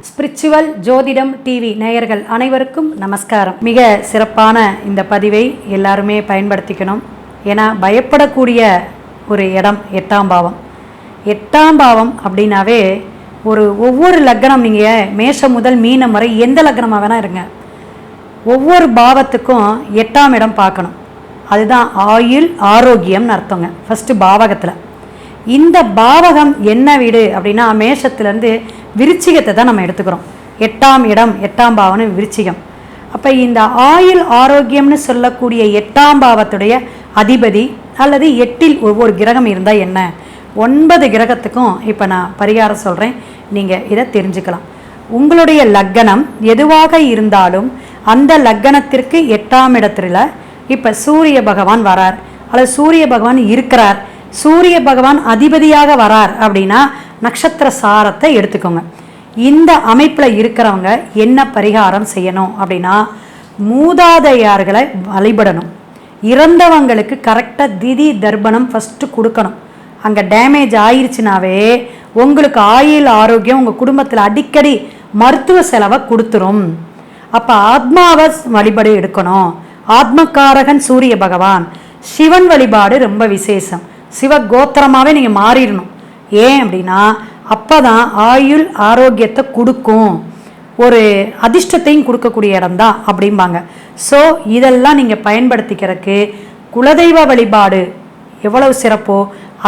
Spiritual ஜோதிடம் TV நேயர்கள் அனைவருக்கும் நமஸ்காரம். மிக சிறப்பான இந்த பதிவை எல்லாருமே பயன்படுத்திக்கணும். ஏன்னா பயப்படக்கூடிய ஒரு இடம் 8ஆம் பாவம். 8ஆம் பாவம் அப்படின்னாவே ஒவ்வொரு லக்னம், நீங்கள் மேஷம் முதல் மீனம் வரை எந்த லக்னமாக வேணால் இருங்க, ஒவ்வொரு பாவத்துக்கும் 8ஆம் இடம் பார்க்கணும். அதுதான் ஆயுள் ஆரோக்கியம்னு அர்த்தங்க. ஃபஸ்ட்டு பாவகத்தில் இந்த பாவகம் என்ன வீடு அப்படின்னா மேஷத்துலேருந்து விருச்சிகத்தை தான் நம்ம எடுத்துக்கிறோம். 8ஆம் இடம் 8ஆம் பாவம்னு விருச்சிகம். அப்போ இந்த ஆயுள் ஆரோக்கியம்னு சொல்லக்கூடிய 8ஆம் பாவத்துடைய அதிபதி அல்லது 8இல் ஒவ்வொரு கிரகம் இருந்தால் என்ன, 9 கிரகத்துக்கும் இப்போ நான் பரிகாரம் சொல்கிறேன், நீங்கள் இதை தெரிஞ்சுக்கலாம். உங்களுடைய லக்கணம் எதுவாக இருந்தாலும் அந்த லக்கணத்திற்கு 8ஆம் இடத்துல இப்போ சூரிய பகவான் வரார் அல்லது சூரிய பகவான் இருக்கிறார், சூரிய பகவான் அதிபதியாக வரார் அப்படின்னா நட்சத்திர சாரத்தை எடுத்துக்கோங்க. இந்த அமைப்பில் இருக்கிறவங்க என்ன பரிகாரம் செய்யணும் அப்படின்னா, மூதாதையார்களை வழிபடணும். இறந்தவங்களுக்கு கரெக்டாக திதி தர்ப்பணம் ஃபஸ்ட்டு கொடுக்கணும். அங்கே டேமேஜ் ஆயிடுச்சுனாவே உங்களுக்கு ஆயுள் ஆரோக்கியம் உங்கள் குடும்பத்தில் அடிக்கடி மருத்துவ செலவை கொடுத்துரும். அப்போ ஆத்மாவை வழிபாடு எடுக்கணும். ஆத்மகாரகன் சூரிய பகவான். சிவன் வழிபாடு ரொம்ப விசேஷம். சிவ கோத்திரமாகவே நீங்கள் மாறிடணும். ஏன் அப்படின்னா அப்போ தான் ஆயுள் ஆரோக்கியத்தை கொடுக்கும், ஒரு அதிர்ஷ்டத்தையும் கொடுக்கக்கூடிய இடம்தான் அப்படிம்பாங்க. ஸோ இதெல்லாம் நீங்கள் பயன்படுத்திக்கிறதுக்கு குலதெய்வ வழிபாடு எவ்வளவு சிறப்போ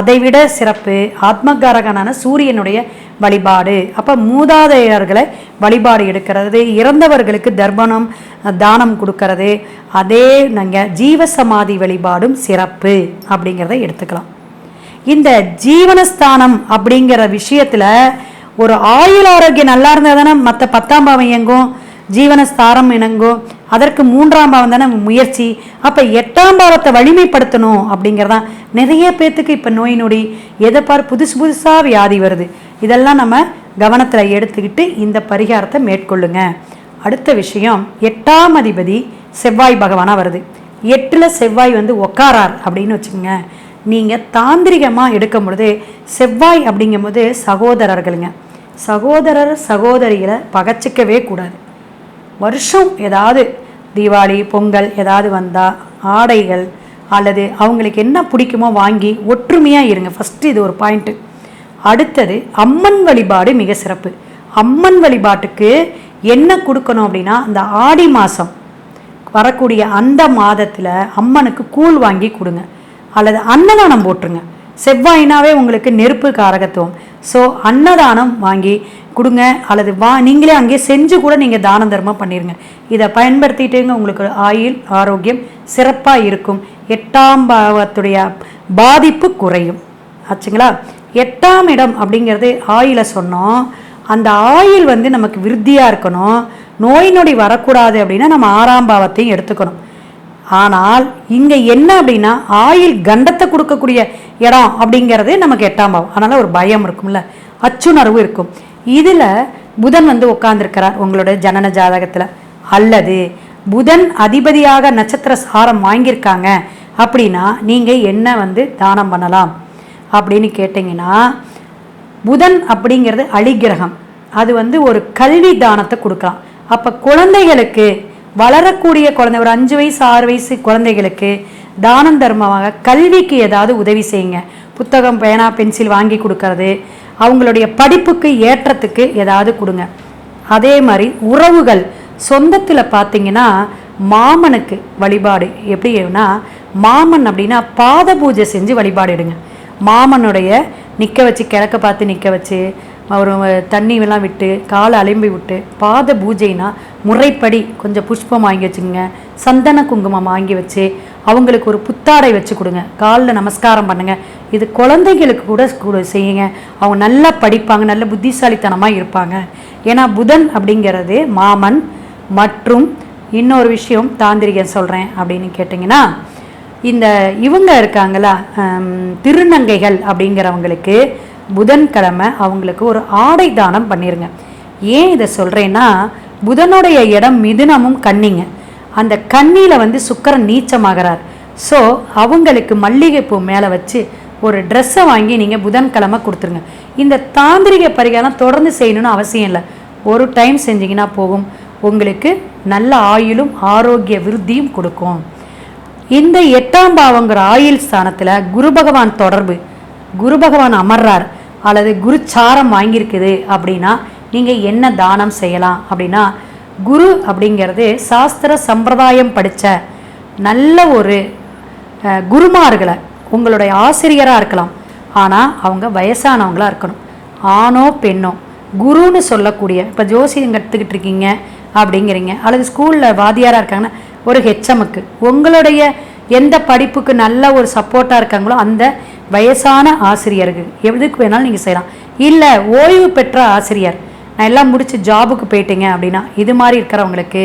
அதை விட சிறப்பு ஆத்மகாரகனான சூரியனுடைய வழிபாடு. அப்போ மூதாதையர்களை வழிபாடு எடுக்கிறது, இறந்தவர்களுக்கு தர்ப்பணம் தானம் கொடுக்கறது, அதே நாங்கள் ஜீவசமாதி வழிபாடும் சிறப்பு அப்படிங்கிறத எடுத்துக்கலாம். இந்த ஜீவனஸ்தானம் அப்படிங்கிற விஷயத்தில் ஒரு ஆயுள் ஆரோக்கியம் நல்லா இருந்தால் தானே மற்ற 10ஆம் பாவம் இயங்கும், ஜீவனஸ்தானம் இணங்கும். அதற்கு 3ஆம் பாவம் தானே முயற்சி. அப்போ 8ஆம் பாவத்தை வலிமைப்படுத்தணும் அப்படிங்கிறதான். நிறைய பேர்த்துக்கு இப்போ நோய் நொடி எதை பார் புதுசாக வியாதி வருது. இதெல்லாம் நம்ம கவனத்தில் எடுத்துக்கிட்டு இந்த பரிகாரத்தை மேற்கொள்ளுங்க. அடுத்த விஷயம், 8ஆம் அதிபதி செவ்வாய் பகவானாக வருது. 8இல் செவ்வாய் உக்காரார் அப்படின்னு வச்சுக்கோங்க. நீங்கள் தாந்திரிகமாக எடுக்கும் பொழுது செவ்வாய் அப்படிங்கும் போது சகோதரர்களுங்க, சகோதரர் சகோதரிகளை பகச்சிக்கவே கூடாது. வருஷம் ஏதாவது தீபாவளி பொங்கல் ஏதாவது வந்தால் ஆடைகள் அல்லது அவங்களுக்கு என்ன பிடிக்குமோ வாங்கி ஒற்றுமையாக இருங்க. ஃபஸ்ட்டு இது ஒரு பாயிண்ட்டு. அடுத்தது அம்மன் வழிபாடு மிக சிறப்பு. அம்மன் வழிபாட்டுக்கு என்ன கொடுக்கணும் அப்படின்னா, இந்த ஆடி மாதம் வரக்கூடிய அந்த மாதத்தில் அம்மனுக்கு கூழ் வாங்கி கொடுங்க அல்லது அன்னதானம் போட்டுருங்க. செவ்வாயினாவே உங்களுக்கு நெருப்பு காரகத்துவம். ஸோ அன்னதானம் வாங்கி கொடுங்க அல்லது நீங்களே அங்கேயே செஞ்சு கூட நீங்கள் தான தர்மம் பண்ணிடுங்க. இதை பயன்படுத்திட்டேங்க உங்களுக்கு ஆயுள் ஆரோக்கியம் சிறப்பாக இருக்கும். 8ஆம் பாவத்துடைய பாதிப்பு குறையும். ஆச்சுங்களா? 8ஆம் இடம் அப்படிங்கிறது ஆயுளை சொன்னோம். அந்த ஆயுள் நமக்கு விருத்தியாக இருக்கணும், நோய் நொடி வரக்கூடாது அப்படின்னா நம்ம 6ஆம் பாவத்தையும் எடுத்துக்கணும். ஆனால் இங்கே என்ன அப்படின்னா ஆயுள் கண்டத்தை கொடுக்கக்கூடிய இடம் அப்படிங்கிறது நமக்கு 8ஆம் பாவம். அதனால் ஒரு பயம் இருக்கும்ல, அச்சுணர்வு இருக்கும். இதில் புதன் உட்கார்ந்துருக்கிறார் உங்களோட ஜனன ஜாதகத்தில், அல்லது புதன் அதிபதியாக நட்சத்திர சாரம் வாங்கியிருக்காங்க அப்படின்னா நீங்கள் என்ன தானம் பண்ணலாம் அப்படின்னு கேட்டிங்கன்னா, புதன் அப்படிங்கிறது அழிகிரகம். அது ஒரு கல்வி தானத்தை கொடுக்கலாம். அப்போ குழந்தைகளுக்கு வளரக்கூடிய குழந்தை, ஒரு 5 வயசு 6 வயசு குழந்தைகளுக்கு தானம் தர்மமாக கல்விக்கு ஏதாவது உதவி செய்யுங்க. புத்தகம் பேனா பென்சில் வாங்கி கொடுக்கறது, அவங்களுடைய படிப்புக்கு ஏற்றத்துக்கு ஏதாவது கொடுங்க. அதே மாதிரி உறவுகள் சொந்தத்தில் பார்த்தீங்கன்னா மாமனுக்கு வழிபாடு எப்படின்னா, மாமன் அப்படின்னா பாத பூஜை செஞ்சு வழிபாடு எடுங்க. மாமனுடைய நிற்க வச்சு கிழக்க பார்த்து நிற்க வச்சு ஒரு தண்ணியெல்லாம் விட்டு காலை அலம்பி விட்டு பாத பூஜைனா முறைப்படி கொஞ்சம் புஷ்பம் வாங்கி வச்சுக்கோங்க, சந்தன குங்குமம் வாங்கி வச்சு அவங்களுக்கு ஒரு புத்தாடை வச்சு கொடுங்க, காலில் நமஸ்காரம் பண்ணுங்கள். இது குழந்தைகளுக்கு கூட செய்யுங்க. அவங்க நல்லா படிப்பாங்க, நல்ல புத்திசாலித்தனமாக இருப்பாங்க. ஏன்னா புதன் அப்படிங்கிறது மாமன். மற்றும் இன்னொரு விஷயம் தாந்திரிகம் சொல்கிறேன் அப்படின்னு கேட்டிங்கன்னா, இவங்க இருக்காங்களா திருநங்கைகள் அப்படிங்கிறவங்களுக்கு புதன்கிழமை அவங்களுக்கு ஒரு ஆடை தானம் பண்ணிடுங்க. ஏன் இதை சொல்கிறேன்னா, புதனுடைய இடம் மிதுனமும் கன்னிங்க. அந்த கன்னியில் சுக்கிரன் நீச்சமாகிறார். ஸோ அவங்களுக்கு மல்லிகைப்பூ மேலே வச்சு ஒரு ட்ரெஸ்ஸை வாங்கி நீங்கள் புதன்கிழமை கொடுத்துருங்க. இந்த தாந்திரிக பரிகாரம் தொடர்ந்து செய்யணும்னு அவசியம் இல்லை. ஒரு டைம் செஞ்சிங்கன்னா போகும். உங்களுக்கு நல்ல ஆயுளும் ஆரோக்கிய விருத்தியும் கொடுக்கும். இந்த 8ஆம் பாவங்கிற ஆயுள் ஸ்தானத்தில் குரு பகவான் தொடர்பு, குரு பகவான் அமர்றார் அல்லது குருச்சாரம் வாங்கியிருக்குது அப்படின்னா நீங்கள் என்ன தானம் செய்யலாம் அப்படின்னா, குரு அப்படிங்கிறது சாஸ்திர சம்பிரதாயம் படித்த நல்ல ஒரு குருமார்களை, உங்களுடைய ஆசிரியராக இருக்கலாம், ஆனால் அவங்க வயசானவங்களாக இருக்கணும். ஆணோ பெண்ணோ குருன்னு சொல்லக்கூடிய, இப்போ ஜோசியம் கற்றுக்கிட்டு இருக்கீங்க அப்படிங்கிறீங்க, அல்லது ஸ்கூலில் வாத்தியாராக இருக்காங்கன்னா ஒரு ஹெச்எம்முக்கு, உங்களுடைய எந்த படிப்புக்கு நல்ல ஒரு சப்போர்ட்டாக இருக்காங்களோ அந்த வயசான ஆசிரியர்கள் எதுக்கு வேணாலும் நீங்கள் செய்யலாம். இல்லை ஓய்வு பெற்ற ஆசிரியர், நான் எல்லாம் முடித்து ஜாபுக்கு போயிட்டீங்க அப்படின்னா இது மாதிரி இருக்கிறவங்களுக்கு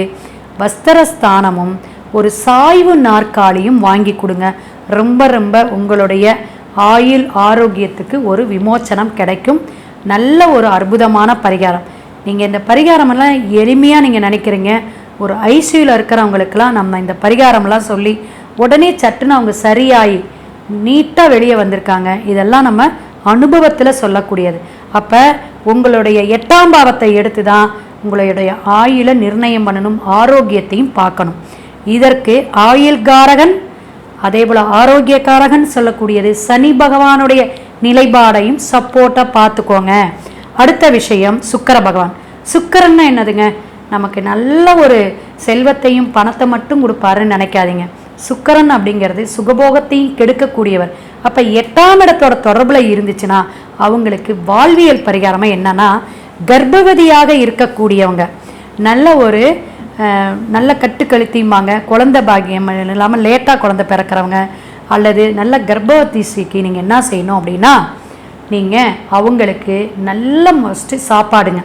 வஸ்திரஸ்தானமும் ஒரு சாய்வு நாற்காலியும் வாங்கி கொடுங்க. ரொம்ப ரொம்ப உங்களுடைய ஆயுள் ஆரோக்கியத்துக்கு ஒரு விமோச்சனம் கிடைக்கும். நல்ல ஒரு அற்புதமான பரிகாரம். நீங்கள் இந்த பரிகாரமெல்லாம் எளிமையாக நீங்கள் நினைக்கிறீங்க. ஒரு ஐசியூவில் இருக்கிறவங்களுக்கெல்லாம் நம்ம இந்த பரிகாரமெல்லாம் சொல்லி உடனே சட்டுன்னு அவங்க சரியாகி நீட்டாக வெளியே வந்திருக்காங்க. இதெல்லாம் நம்ம அனுபவத்தில் சொல்லக்கூடியது. அப்போ உங்களுடைய 8ஆம் பாவத்தை எடுத்து தான் உங்களுடைய ஆயுளை நிர்ணயம் பண்ணணும், ஆரோக்கியத்தையும் பார்க்கணும். இதற்கு ஆயுள்காரகன் அதே போல் ஆரோக்கியக்காரகன் சொல்லக்கூடியது சனி பகவானுடைய நிலைப்பாடையும் சப்போர்ட்டாக பார்த்துக்கோங்க. அடுத்த விஷயம் சுக்கிர பகவான். சுக்கிரன்னா என்னதுங்க? நமக்கு நல்ல ஒரு செல்வத்தையும் பணத்தை மட்டும் கொடுப்பாருன்னு நினைக்காதீங்க. சுக்கிரன் அப்படிங்கிறது சுகபோகத்தையும் கெடுக்கக்கூடியவர். அப்போ 8ஆம் இடத்தோட தொடர்பில் இருந்துச்சுன்னா அவங்களுக்கு வாழ்வியல் பரிகாரமாக என்னன்னா, கர்ப்பவதியாக இருக்கக்கூடியவங்க, நல்ல ஒரு நல்ல கட்டுக்கழுத்திம்பாங்க, குழந்தை பாக்கியம் இல்லாமல் லேட்டாக குழந்தை பிறக்கிறவங்க, அல்லது நல்ல கர்ப்பவதிக்கு நீங்கள் என்ன செய்யணும் அப்படின்னா, நீங்கள் அவங்களுக்கு நல்ல மஸ்ட்டு சாப்பாடுங்க,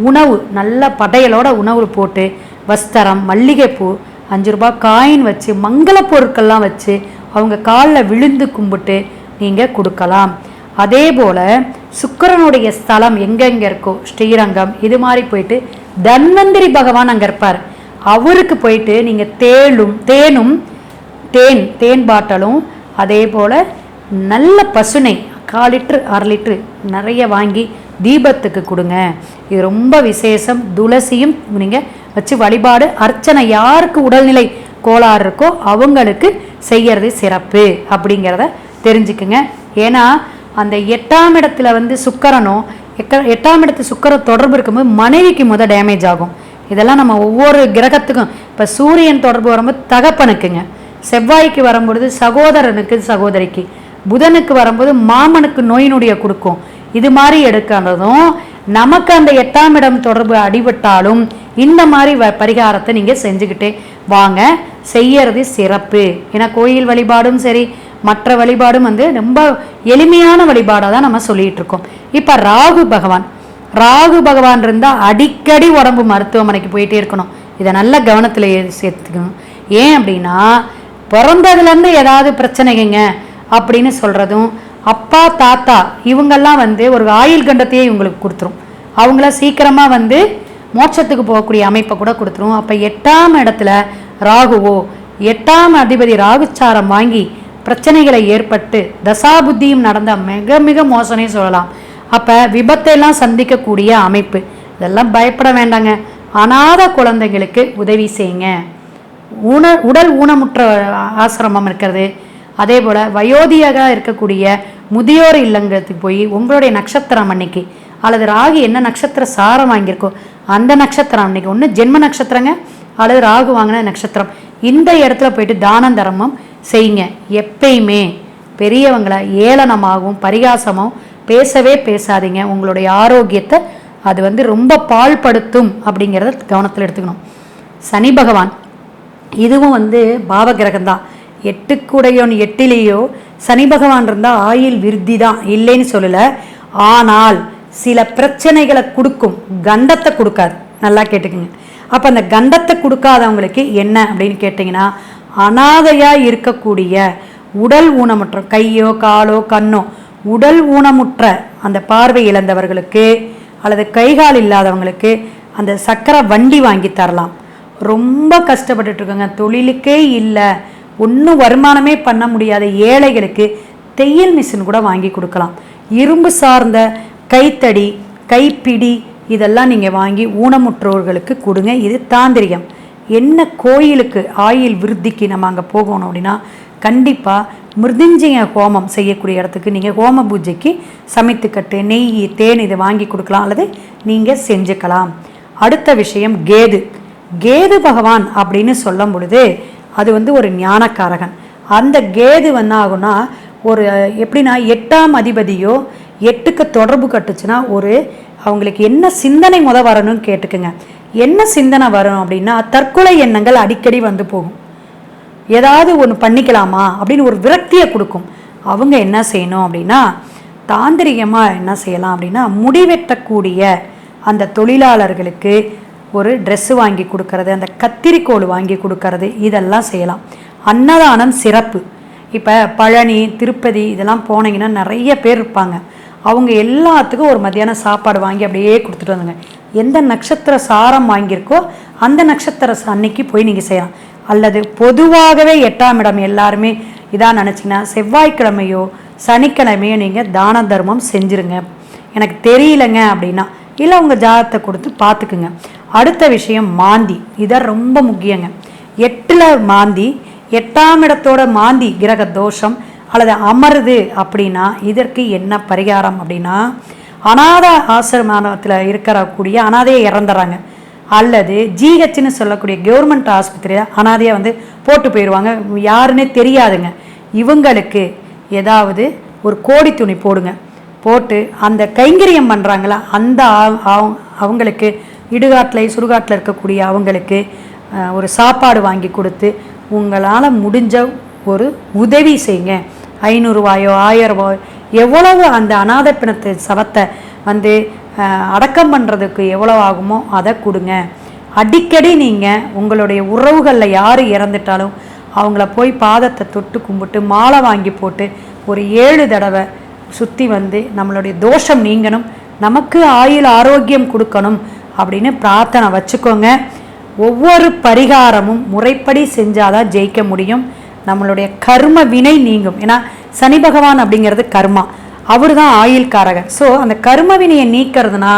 உணவு நல்ல படையலோட உணவு போட்டு வஸ்திரம், மல்லிகைப்பூ, 5 ரூபாய் காயின் வச்சு மங்கள பொருட்கள்லாம் வச்சு அவங்க காலில் விழுந்து கும்பிட்டு நீங்கள் கொடுக்கலாம். அதே போல் சுக்கிரனுடைய ஸ்தலம் எங்கெங்கே இருக்கோ, ஸ்ரீரங்கம் இது மாதிரி போயிட்டு தன்வந்திரி பகவான் அங்கே இருப்பார், அவருக்கு போயிட்டு நீங்கள் தேன் பாட்டலும் அதே போல் நல்ல பசுனை 1/4 லிட்டர் 1/2 லிட்டரு நிறைய வாங்கி தீபத்துக்கு கொடுங்க. இது ரொம்ப விசேஷம். துளசியும் நீங்கள் வச்சு வழிபாடு அர்ச்சனை, யாருக்கு உடல்நிலை கோளாறு இருக்கோ அவங்களுக்கு செய்யறது சிறப்பு அப்படிங்கிறத தெரிஞ்சுக்குங்க. ஏன்னா அந்த 8ஆம் இடத்துல சுக்கிரனும் 8ஆம் இடத்து சுக்கிர தொடர்பு இருக்கும்போது மனைவிக்கு டேமேஜ் ஆகும். இதெல்லாம் நம்ம ஒவ்வொரு கிரகத்துக்கும், இப்போ சூரியன் தொடர்பு வரும்போது தகப்பனுக்குங்க, செவ்வாய்க்கு வரும்பொழுது சகோதரனுக்கு சகோதரிக்கு, புதனுக்கு வரும்போது மாமனுக்கு நோய் நொடியை கொடுக்கும். இது மாதிரி எடுக்கிறதும் நமக்கு அந்த 8ஆம் இடம் தொடர்பு அடிபட்டாலும் இந்த மாதிரி பரிகாரத்தை நீங்கள் செஞ்சுக்கிட்டே வாங்க. செய்யறது சிறப்பு. ஏன்னா கோயில் வழிபாடும் சரி மற்ற வழிபாடும் ரொம்ப எளிமையான வழிபாடாக தான் நம்ம சொல்லிட்டு இருக்கோம். இப்போ ராகு பகவான் இருந்தால் அடிக்கடி உடம்பு மருத்துவமனைக்கு போயிட்டே இருக்கணும். இதை நல்ல கவனத்தில் சேர்த்துக்கணும். ஏன் அப்படின்னா, பிறந்ததுலேருந்து ஏதாவது பிரச்சனைங்க அப்படின்னு சொல்கிறதும், அப்பா தாத்தா இவங்கெல்லாம் ஒரு ஆயுள் கண்டத்தையே இவங்களுக்கு கொடுத்துரும். அவங்கள சீக்கிரமாக மோட்சத்துக்கு போகக்கூடிய அமைப்பை கூட கொடுத்துரும். அப்போ 8ஆம் இடத்துல ராகுவோ, 8ஆம் அதிபதி ராகுச்சாரம் வாங்கி பிரச்சனைகளை ஏற்பட்டு தசாபுத்தியும் நடந்தால் மிக மிக மோசனே சொல்லலாம். அப்போ விபத்தையெல்லாம் சந்திக்கக்கூடிய அமைப்பு. இதெல்லாம் பயப்பட வேண்டாங்க. அநாத குழந்தைங்களுக்கு உதவி செய்யுங்க. உடல் ஊனமுற்ற ஆசிரமம் இருக்கிறது, அதே போல் வயோதியாக இருக்கக்கூடிய முதியோர் இல்லங்களுக்கு போய் உங்களுடைய நட்சத்திரம் அன்னைக்கு, அல்லது ராகு என்ன நட்சத்திர சாரம் வாங்கியிருக்கோ அந்த நட்சத்திரம் அன்னைக்கு, ஒன்று ஜென்ம நட்சத்திரங்க அல்லது ராகு வாங்கின நட்சத்திரம், இந்த இடத்துல போயிட்டு தானம் தர்மம் செய்யுங்க. எப்பயுமே பெரியவங்களை ஏளனமாகவும் பரிகாசமாகவும் பேசவே பேசாதீங்க. உங்களுடைய ஆரோக்கியத்தை அது ரொம்ப பாழ்படுத்தும் அப்படிங்கிறத கவனத்தில் எடுத்துக்கணும். சனி பகவான் இதுவும் பாவகிரகம்தான். 8க்குடையோன் 8லேயோ சனி பகவான் இருந்தால் ஆயுள் விருத்தி தான், இல்லைன்னு சொல்லலை. ஆனால் சில பிரச்சனைகளை கொடுக்கும், கண்டத்தை கொடுக்காது. நல்லா கேட்டுக்குங்க. அப்போ அந்த கண்டத்தை கொடுக்காதவங்களுக்கு என்ன அப்படின்னு கேட்டிங்கன்னா, அனாதையாக இருக்கக்கூடிய உடல் ஊனமுற்ற கையோ காலோ கண்ணோ உடல் ஊனமுற்ற அந்த பார்வை இழந்தவர்களுக்கு அல்லது கைகால் இல்லாதவங்களுக்கு அந்த சக்கரை வண்டி வாங்கி தரலாம். ரொம்ப கஷ்டப்பட்டுருக்காங்க, தொழிலுக்கே இல்லை, ஒன்றும் வருமானமே பண்ண முடியாத ஏழைகளுக்கு தையல் மிஷின் கூட வாங்கி கொடுக்கலாம். இரும்பு சார்ந்த கைத்தடி, கைப்பிடி இதெல்லாம் நீங்கள் வாங்கி ஊனமுற்றோர்களுக்கு கொடுங்க. இது தாந்திரிகம். என்ன கோயிலுக்கு ஆயுள் விருத்திக்கு நம்ம அங்கே போகணும் அப்படின்னா கண்டிப்பாக மிருதிஞ்சய ஹோமம் செய்யக்கூடிய இடத்துக்கு நீங்கள் ஹோம பூஜைக்கு சமைத்துக்கட்டு, நெய், தேன் இதை வாங்கி கொடுக்கலாம், அல்லது நீங்கள் செஞ்சுக்கலாம். அடுத்த விஷயம் கேது பகவான் அப்படின்னு சொல்லும் பொழுது அது ஒரு ஞானக்காரகன். அந்த கேது ஆகுனா ஒரு எப்படின்னா 8ஆம் அதிபதியோ 8க்கு தொடர்பு கட்டுச்சுன்னா அவங்களுக்கு என்ன சிந்தனை வரணும்னு கேட்டுக்குங்க. என்ன சிந்தனை வரும் அப்படின்னா தற்கொலை எண்ணங்கள் அடிக்கடி போகும். ஏதாவது ஒன்று பண்ணிக்கலாமா அப்படின்னு ஒரு விரக்தியை கொடுக்கும். அவங்க என்ன செய்யணும் அப்படின்னா தாந்திரிகமாக என்ன செய்யலாம் அப்படின்னா முடிவெட்டக்கூடிய அந்த தொழிலாளர்களுக்கு ஒரு ட்ரெஸ்ஸு வாங்கி கொடுக்கறது, அந்த கத்திரிக்கோள் வாங்கி கொடுக்கறது, இதெல்லாம் செய்யலாம். அன்னதானம் சிறப்பு. இப்போ பழனி, திருப்பதி இதெல்லாம் போனீங்கன்னா நிறைய பேர் இருப்பாங்க. அவங்க எல்லாத்துக்கும் ஒரு மத்தியானம் சாப்பாடு வாங்கி அப்படியே கொடுத்துட்டு வந்துங்க. எந்த நட்சத்திர சாரம் வாங்கியிருக்கோ அந்த நட்சத்திர அன்னைக்கு போய் நீங்கள் செய்யலாம். அல்லது பொதுவாகவே 8ஆம் இடம் எல்லாருமே இதாக நினச்சிங்கன்னா செவ்வாய்க்கிழமையோ சனிக்கிழமையோ நீங்கள் தான தர்மம் செஞ்சுருங்க. எனக்கு தெரியலங்க அப்படின்னா இல்லை உங்கள் ஜாதகத்தை கொடுத்து பார்த்துக்குங்க. அடுத்த விஷயம் மாந்தி. இதான் ரொம்ப முக்கியங்க. 8ல் மாந்தி, 8ஆம் இடத்தோட மாந்தி கிரக தோஷம் அல்லது அமருது அப்படின்னா இதற்கு என்ன பரிகாரம் அப்படின்னா அநாத ஆசிரமத்தில் இருக்கக்கூடிய அனாதையை இறந்துறாங்க, அல்லது ஜிஹெச்னு சொல்லக்கூடிய கவர்மெண்ட் ஆஸ்பத்திரியில் அனாதையாக போட்டு போயிடுவாங்க, யாருன்னே தெரியாதுங்க. இவங்களுக்கு ஏதாவது ஒரு கோடி துணி போடுங்க, போட்டு அந்த கைங்கரியம் பண்ணுறாங்களா அந்த அவங்களுக்கு இடுகாட்டில் சுடுகாட்டில் இருக்கக்கூடிய அவங்களுக்கு ஒரு சாப்பாடு வாங்கி கொடுத்து உங்களால் முடிஞ்ச ஒரு உதவி செய்யுங்க. 500 ரூபாயோ 1000 ரூபாயோ எவ்வளவு அந்த அநாத பிணத்தை சவத்தை அடக்கம் பண்ணுறதுக்கு எவ்வளோ ஆகுமோ அதை கொடுங்க. அடிக்கடி நீங்கள் உங்களுடைய உறவுகளில் யார் இறந்துட்டாலும் அவங்கள போய் பாதத்தை தொட்டு கும்பிட்டு மாலை வாங்கி போட்டு ஒரு 7 தடவை சுற்றி நம்மளுடைய தோஷம் நீங்கணும், நமக்கு ஆயுள் ஆரோக்கியம் கொடுக்கணும் அப்படின்னு பிரார்த்தனை வச்சுக்கோங்க. ஒவ்வொரு பரிகாரமும் முறைப்படி செஞ்சாதான் ஜெயிக்க முடியும். நம்மளுடைய கர்ம வினை நீங்கும். ஏன்னா சனி பகவான் அப்படிங்கிறது கர்மா, அவர் தான் ஆயுள்காரகர். ஸோ அந்த கர்ம வினையை நீக்கிறதுனா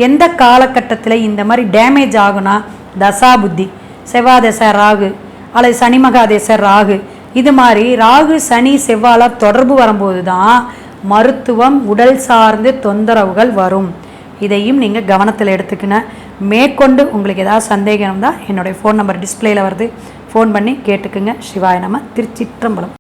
எந்த காலகட்டத்தில் இந்த மாதிரி டேமேஜ் ஆகுனா தசா புத்தி, செவ்வாதசை ராகு அல்லது சனி மகாதேச ராகு, இது மாதிரி ராகு சனி செவ்வால தொடர்பு வரும்போது தான் மருத்துவம் உடல் சார்ந்து தொந்தரவுகள் வரும். இதையும் நீங்கள் கவனத்தில் எடுத்துக்கின. மேற்கொண்டு உங்களுக்கு ஏதாவது சந்தேகம் தான் என்னுடைய ஃபோன் நம்பர் டிஸ்பிளேயில் வருது, ஃபோன் பண்ணி கேட்டுக்குங்க. சிவாய நம. திருச்சிற்றம்பலம்.